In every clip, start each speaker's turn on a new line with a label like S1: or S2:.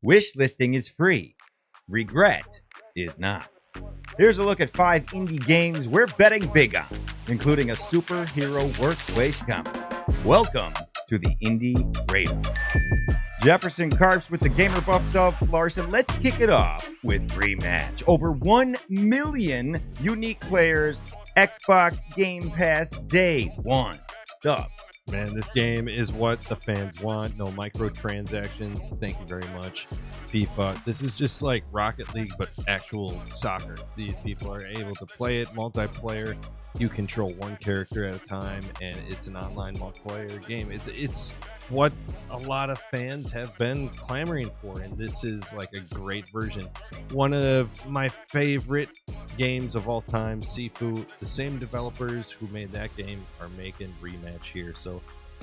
S1: Wish listing is free. Regret is not. Here's a look at 5 indie games we're betting big on, including a superhero workplace comedy. Welcome to the Indie Radar. Jefferson Carps with the gamer buff Dove Larson. Let's kick it off with Rematch. Over 1 million unique players, Xbox Game Pass day one. Dove.
S2: Man, this game is what the fans want. No microtransactions. Thank you very much, FIFA. This is just like Rocket League, but actual soccer. These people are able to play it multiplayer. You control one character at a time, and it's an online multiplayer game. It's what a lot of fans have been clamoring for, and this is like a great version. One of my favorite games of all time, Sifu. The same developers who made that game are making Rematch here, so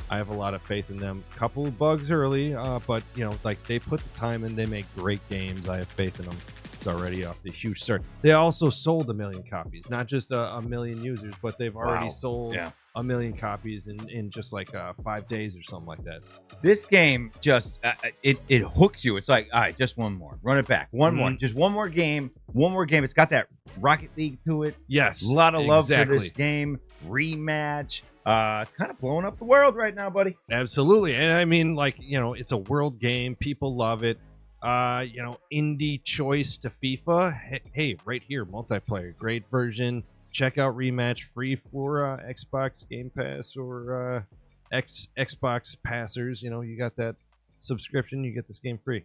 S2: I have a lot of faith in them. Couple of bugs early, but you know, like they put the time in. They make great games. I have faith in them. It's already off the huge start. They also sold 1 million copies, not just a million users, but they've already sold 1 million copies in just like 5 days or something like that.
S1: This game just it hooks you. It's like, all right, just one more. Run it back. One more. Just one more game. One more game. It's got that Rocket League to it.
S2: Yes.
S1: A lot of love for this game. Rematch. It's kind of blowing up the world right now, buddy.
S2: Absolutely. And I mean, like, you know, it's a world game. People love it. You know, indie choice to FIFA. Hey, right here, multiplayer, great version. Check out Rematch, free for Xbox Game Pass or Xbox passers. You know, you got that subscription, you get this game free.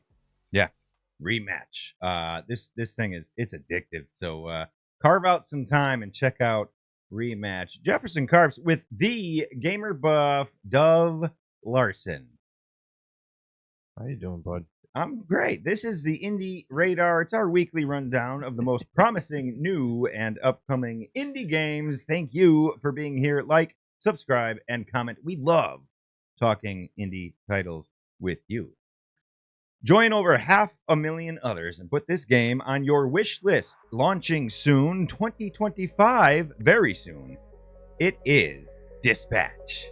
S1: Yeah, Rematch. This thing it's addictive. So carve out some time and check out Rematch. Jefferson Carps with the gamer buff Dove Larson.
S2: How you doing, bud?
S1: I'm great. This is the Indie Radar. It's our weekly rundown of the most promising new and upcoming indie games. Thank you for being here. Like, subscribe, and comment. We love talking indie titles with you. Join over 500,000 others and put this game on your wish list. Launching soon, 2025, very soon. It is Dispatch.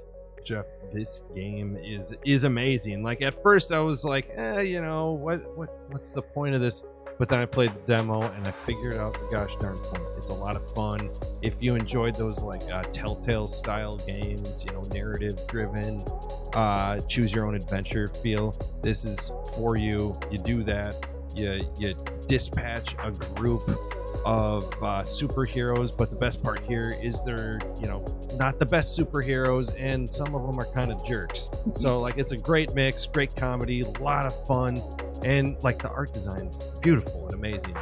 S2: Jeff, this game is amazing. Like at first I was like, you know, what's the point of this? But then I played the demo and I figured out the gosh darn point. It's a lot of fun. If you enjoyed those like Telltale style games, you know, narrative driven, choose your own adventure feel, this is for you. You do that. You dispatch a group of superheroes, but the best part here is they're, you know, not the best superheroes, and some of them are kind of jerks. So like it's a great mix, great comedy, a lot of fun, and like the art design's beautiful and amazing.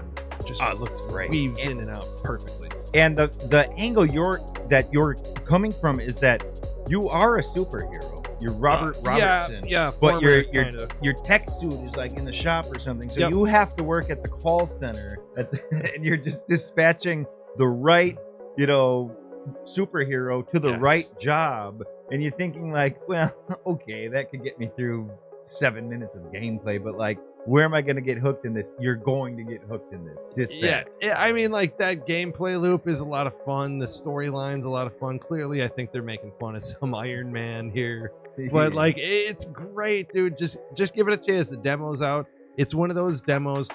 S2: Just
S1: it looks great.
S2: Weaves in and out perfectly.
S1: And the angle you're coming from is that you are a superhero. You're Robertson.
S2: Yeah.
S1: But your tech suit is like in the shop or something. So you have to work at the call center, and you're just dispatching the right, you know, superhero to the right job. And you're thinking like, well, okay, that could get me through 7 minutes of gameplay, but like, where am I going to get hooked in this? You're going to get hooked in this. Dispatch.
S2: Yeah, I mean, like that gameplay loop is a lot of fun. The storyline's a lot of fun. Clearly, I think they're making fun of some Iron Man here. But like, it's great, dude. Just give it a chance. The demo's out. It's one of those demos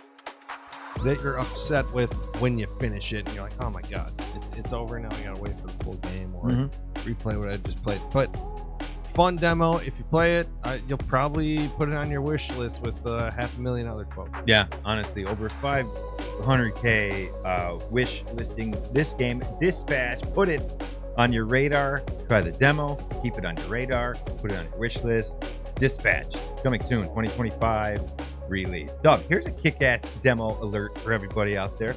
S2: that you're upset with when you finish it, and you're like, oh my god, it's over now. I gotta wait for the full game or replay what I just played. But fun demo. If you play it, you'll probably put it on your wish list with 500,000 other folks.
S1: Yeah, honestly, over 500K wish listing this game, Dispatch. Put it on your radar. Try the demo. Keep it on your radar. Put it on your wish list. Dispatch. Coming soon, 2025 release. Doug, here's a kick-ass demo alert for everybody out there.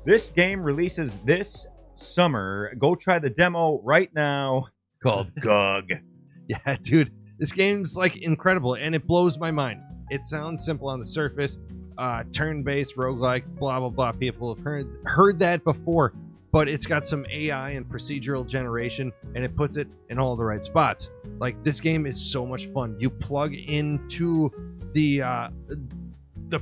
S1: This game releases this summer. Go try the demo right now. It's called GUG.
S2: Yeah, dude, this game's like incredible, and it blows my mind. It sounds simple on the surface, turn-based, roguelike, blah, blah, blah. People have heard that before, but it's got some AI and procedural generation, and it puts it in all the right spots. Like, this game is so much fun. You plug into the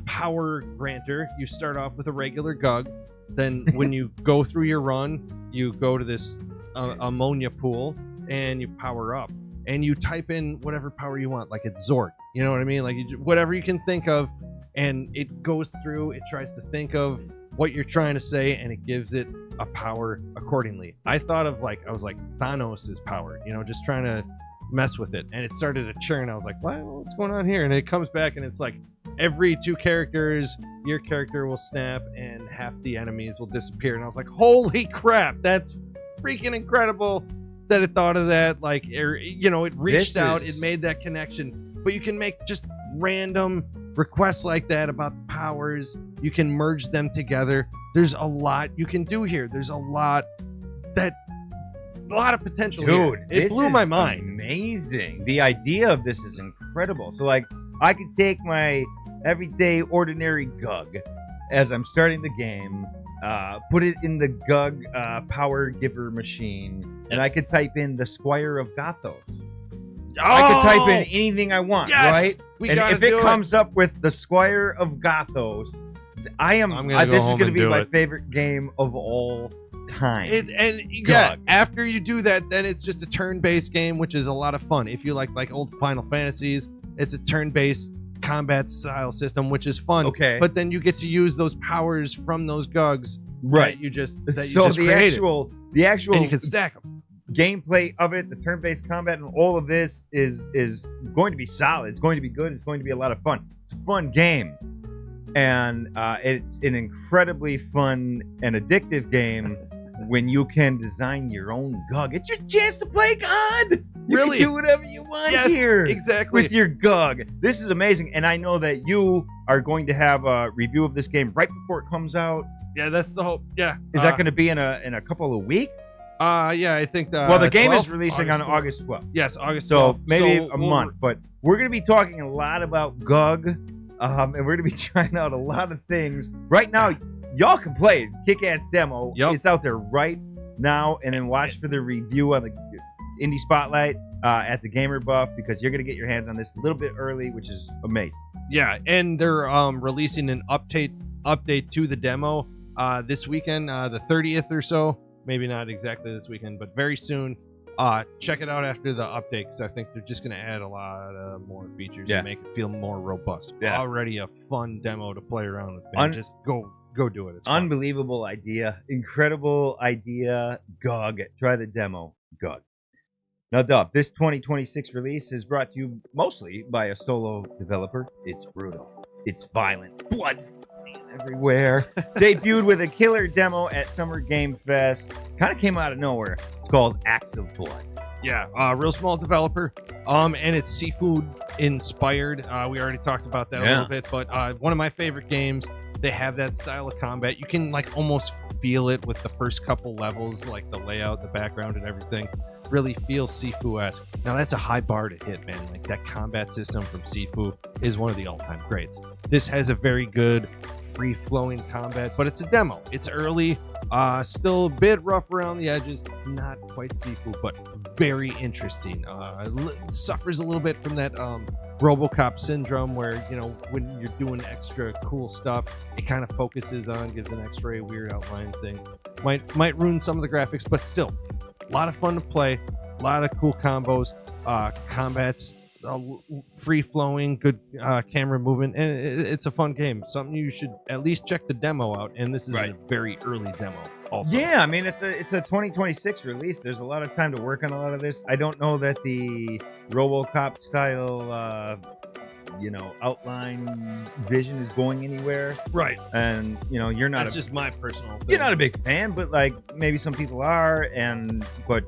S2: power granter. You start off with a regular GUG. Then when you go through your run, you go to this ammonia pool, and you power up. And you type in whatever power you want, like it's Zork. You know what I mean? Like whatever you can think of, and it goes through, it tries to think of what you're trying to say, and it gives it a power accordingly. I thought of I was like Thanos' power, just trying to mess with it, and it started to churn. I was like, what's going on here? And it comes back, and it's like every 2 characters, your character will snap, and half the enemies will disappear. And I was like, holy crap, that's freaking incredible that it thought of that. It reached out, it made that connection. But you can make just random requests like that about powers. You can merge them together. There's a lot you can do here. There's a lot of potential.
S1: Dude,
S2: here. It blew my mind.
S1: Amazing. The idea of this is incredible. So I could take my everyday ordinary GUG as I'm starting the game, put it in the GUG power giver machine, and I could type in the Squire of Gothos. I could type in anything I want, right? And if it comes up with the Squire of Gothos, this is going to be my favorite game of all time.
S2: After you do that, then it's just a turn-based game, which is a lot of fun. If you like old Final Fantasies, it's a turn-based combat style system, which is fun.
S1: Okay,
S2: but then you get to use those powers from those GUGs,
S1: right? The actual,
S2: and you can stack them.
S1: Gameplay of it, the turn-based combat, and all of this is going to be solid. It's going to be good. It's going to be a lot of fun. It's a fun game, and it's an incredibly fun and addictive game when you can design your own GUG. It's your chance to play God. You can do whatever you want here.
S2: Exactly.
S1: With your GUG. This is amazing, and I know that you are going to have a review of this game right before it comes out.
S2: Yeah, that's the hope. Yeah.
S1: Is that going to be in a couple of weeks?
S2: I think
S1: the game is releasing on August 12th.
S2: Yes, August 12th.
S1: So maybe a month, but we're going to be talking a lot about GUG, and we're going to be trying out a lot of things. Right now, y'all can play it. Kick-ass demo.
S2: Yep.
S1: It's out there right now, and then watch for the review on the Indie Spotlight at the Gamer Buff, because you're going to get your hands on this a little bit early, which is amazing.
S2: Yeah, and they're releasing an update to the demo this weekend, the 30th or so. Maybe not exactly this weekend, but very soon. Check it out after the update, because I think they're just going to add a lot more features and make it feel more robust.
S1: Yeah.
S2: Already a fun demo to play around with, man. Just go do it. It's fun.
S1: Unbelievable idea. Incredible idea. GUG. Try the demo. GUG. Now, Dub, this 2026 release is brought to you mostly by a solo developer. It's brutal. It's violent. Blood everywhere. Debuted with a killer demo at Summer Game Fest. Kind of came out of nowhere. It's called Acts of Blood.
S2: Yeah, real small developer. And it's seafood inspired. We already talked about that a little bit, but one of my favorite games. They have that style of combat. You can almost feel it with the first couple levels, like the layout, the background, and everything. Really feels Sifu-esque. Now that's a high bar to hit, man. That combat system from Sifu is one of the all-time greats. This has a very good free-flowing combat, but it's a demo. It's early, still a bit rough around the edges. Not quite Sifu, but very interesting. Suffers a little bit from that RoboCop syndrome, where when you're doing extra cool stuff, it kind of focuses on, gives an X-ray weird outline thing. Might ruin some of the graphics, but still. A lot of fun to play, a lot of cool combos, combats, free-flowing, good camera movement, and it's a fun game. Something you should at least check the demo out, and this is a very early demo also.
S1: Yeah, I mean, it's a 2026 release. There's a lot of time to work on a lot of this. I don't know that the RoboCop style outline vision is going anywhere.
S2: Right.
S1: And you're not.
S2: That's just my personal thing.
S1: You're not a big fan, but maybe some people are, but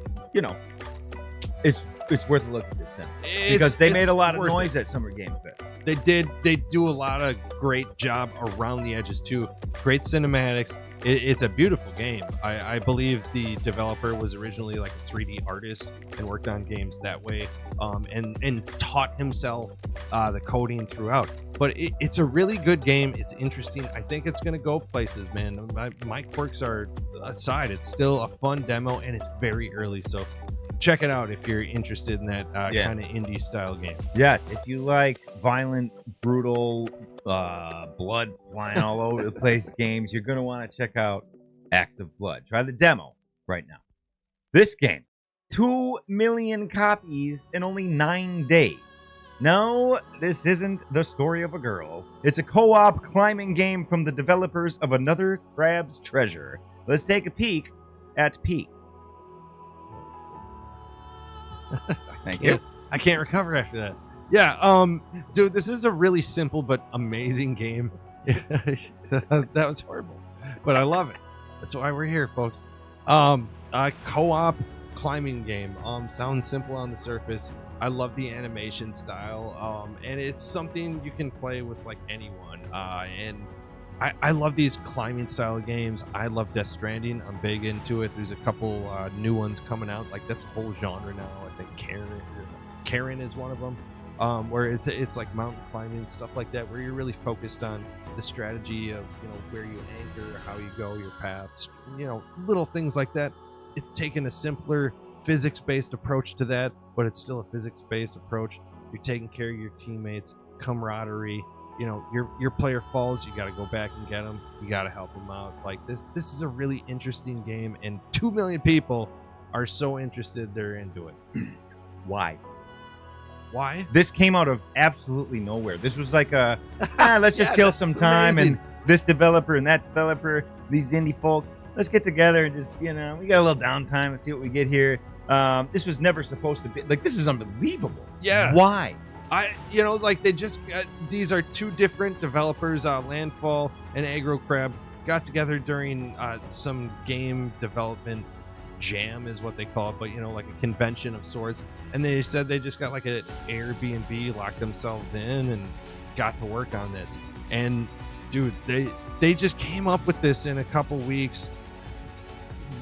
S1: it's worth a look at this thing. Because they made a lot of noise at Summer Game Fest.
S2: They did. They do a lot of great job around the edges too. Great cinematics. It's a beautiful game. I believe the developer was originally a 3D artist and worked on games that way, and taught himself the coding throughout. But it's a really good game. It's interesting. I think it's going to go places, man. My quirks are aside. It's still a fun demo, and it's very early. So check it out if you're interested in that kind of indie style game.
S1: Yes, if you like violent, brutal, blood flying all over the place games, you're going to want to check out Acts of Blood. Try the demo right now. This game, 2 million copies in only 9 days. No, this isn't the story of a girl. It's a co-op climbing game from the developers of Another Crab's Treasure. Let's take a peek at Peak. Thank you.
S2: I can't recover after that. Yeah, dude, this is a really simple but amazing game. That was horrible, but I love it. That's why we're here, folks. A co-op climbing game. Sounds simple on the surface. I love the animation style. And it's something you can play with like anyone. And I love these climbing style games. I love Death Stranding. I'm big into it. There's a couple new ones coming out. Like that's a whole genre now. I think Karen is one of them. Where it's like mountain climbing and stuff like that, where you're really focused on the strategy of where you anchor, how you go, your paths, little things like that. It's taken a simpler physics-based approach to that, but it's still a physics-based approach. You're taking care of your teammates, camaraderie. Your player falls, you got to go back and get them. You got to help them out. Like this is a really interesting game, and 2 million people are so interested they're into it.
S1: Why?
S2: This
S1: came out of absolutely nowhere. This was like let's just kill some time,
S2: amazing.
S1: and this developer and that developer, these indie folks, let's get together and just, we got a little downtime and see what we get here. This was never supposed to be, like, this is unbelievable.
S2: Yeah.
S1: Why?
S2: They just, these are two different developers, Landfall and Aggro Crab, got together during some game development jam is what they call it, but like a convention of sorts, and they said they just got like an Airbnb, locked themselves in and got to work on this. And dude, they just came up with this in a couple weeks,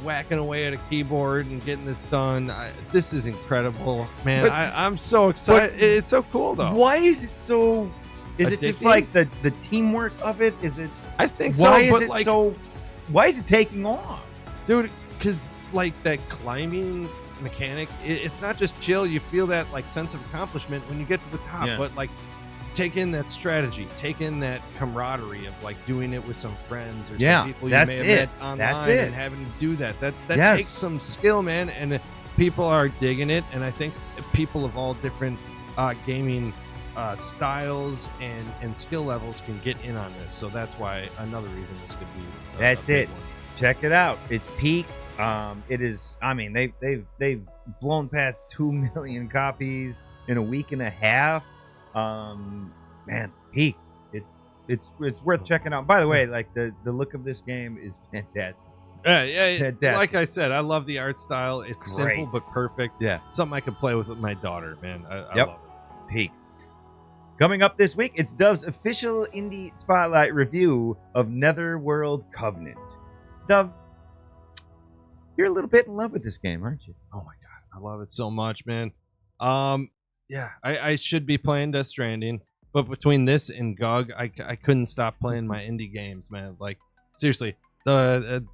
S2: whacking away at a keyboard and getting this done. This is incredible, man.
S1: But,
S2: I'm so excited. It's so cool though.
S1: Why is it so is it just
S2: addicting?
S1: like the teamwork of it? Is it
S2: I think
S1: why
S2: so,
S1: is
S2: but
S1: it so why is it taking off?
S2: dude, because like that climbing mechanic, it's not just chill. You feel that like sense of accomplishment when you get to the top,
S1: Yeah.
S2: but like take in that strategy, take in that camaraderie of like doing it with some friends or some people you
S1: that's
S2: may have
S1: it.
S2: met online
S1: That's it.
S2: and having to do that. That
S1: Yes.
S2: takes some skill, man, and people are digging it. And I think people of all different gaming styles and skill levels can get in on this. So that's why another reason this could be.
S1: That's
S2: a big
S1: it.
S2: one.
S1: Check it out. It's Peak. It is. I mean, they've blown past 2 million copies in a week and a half. Man, Peak. It's worth checking out. By the way, like the look of this game is fantastic.
S2: Yeah.
S1: Fantastic.
S2: Like I said, I love the art style. It's
S1: great.
S2: simple but perfect.
S1: Yeah.
S2: Something I could play with my daughter, man. I
S1: Yep.
S2: love it.
S1: Peak. Coming up this week, it's Dove's official indie spotlight review of Netherworld Covenant. Dove, you're a little bit in love with this game, aren't you?
S2: Oh my god, I love it so much, man. Yeah, I should be playing Death Stranding, but between this and GUG, I couldn't stop playing my indie games, man. Like seriously, the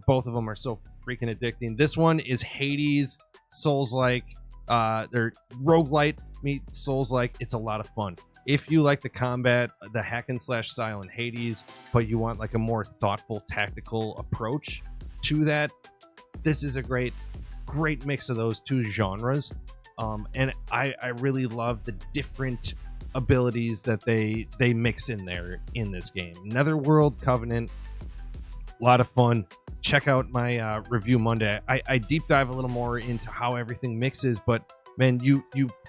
S2: both of them are so freaking addicting. This one is Hades, Souls-like. They're roguelite meet Souls-like. It's a lot of fun. If you like the combat, the hack and slash style in Hades, but you want like a more thoughtful, tactical approach to that, this is a great mix of those two genres. And I really love the different abilities that they mix in there in this game. Netherworld Covenant, a lot of fun. Check out my review Monday. I deep dive a little more into how everything mixes, but man, you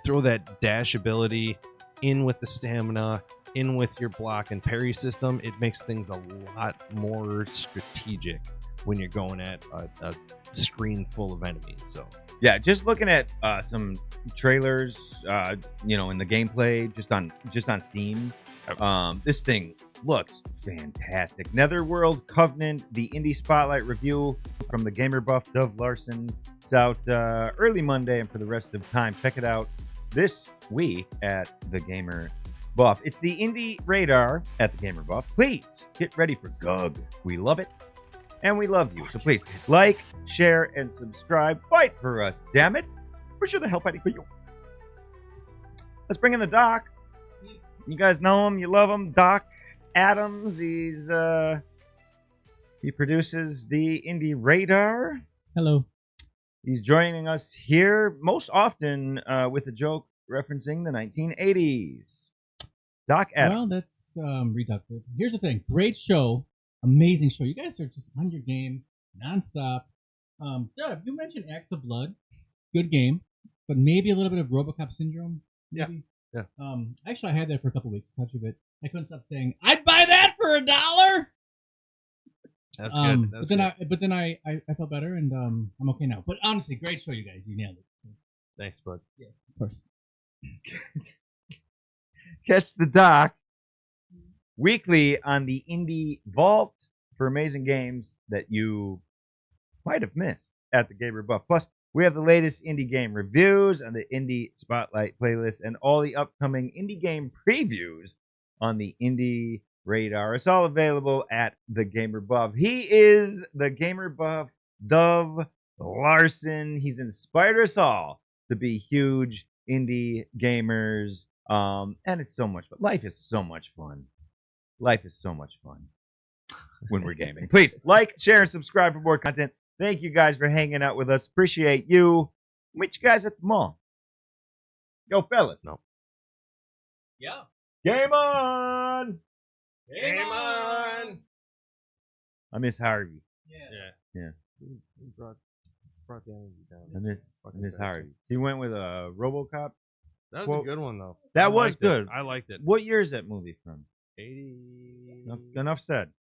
S2: throw that dash ability in with the stamina, in with your block and parry system, it makes things a lot more strategic when you're going at a screen full of enemies. So
S1: Yeah, just looking at some trailers, in the gameplay, just on Steam, this thing looks fantastic. Netherworld Covenant, the Indie Spotlight review from the gamer buff Dove Larson. It's out early Monday, and for the rest of time, check it out this week at the Gamer Buff. It's the Indie Radar at the Gamer Buff. Please get ready for GUG. We love it. And we love you. So please like, share, and subscribe. Fight for us, damn it. We're sure the hell fighting for you. Let's bring in the Doc. You guys know him. You love him. Doc Adams. He produces the Indie Radar.
S3: Hello.
S1: He's joining us here most often with a joke referencing the 1980s. Doc Adams.
S3: Well, that's reductive. Here's the thing. Great show. Amazing show. You guys are just on your game nonstop. Deb, you mentioned Acts of Blood. Good game. But maybe a little bit of RoboCop syndrome. Maybe.
S2: Yeah.
S3: Actually, I had that for a couple weeks. A touch of it. I couldn't stop saying, I'd buy that for $1.
S2: That's good. That's
S3: but then I felt better, and I'm okay now. But honestly, great show, you guys. You nailed it.
S2: Thanks, bud.
S3: Yeah, of course.
S1: Catch the Doc weekly on the Indie Vault for amazing games that you might have missed at the Gamer Buff. Plus, we have the latest indie game reviews on the Indie Spotlight playlist and all the upcoming indie game previews on the Indie Radar. It's all available at the Gamer Buff. He is the Gamer Buff Dove Larson. He's inspired us all to be huge indie gamers. And it's so much fun. Life is so much fun. Life is so much fun when we're gaming. Please like, share, and subscribe for more content. Thank you guys for hanging out with us. Appreciate you. Meet you guys at the mall. Yo, fellas.
S2: No.
S3: Yeah.
S1: Game on.
S3: Game on.
S1: I miss Harvey.
S2: Yeah. He brought the energy down.
S1: I miss Harvey. He went with a RoboCop.
S2: That was a good one, though.
S1: That was good.
S2: I liked it.
S1: What year is that movie from?
S2: 80.
S1: Enough said.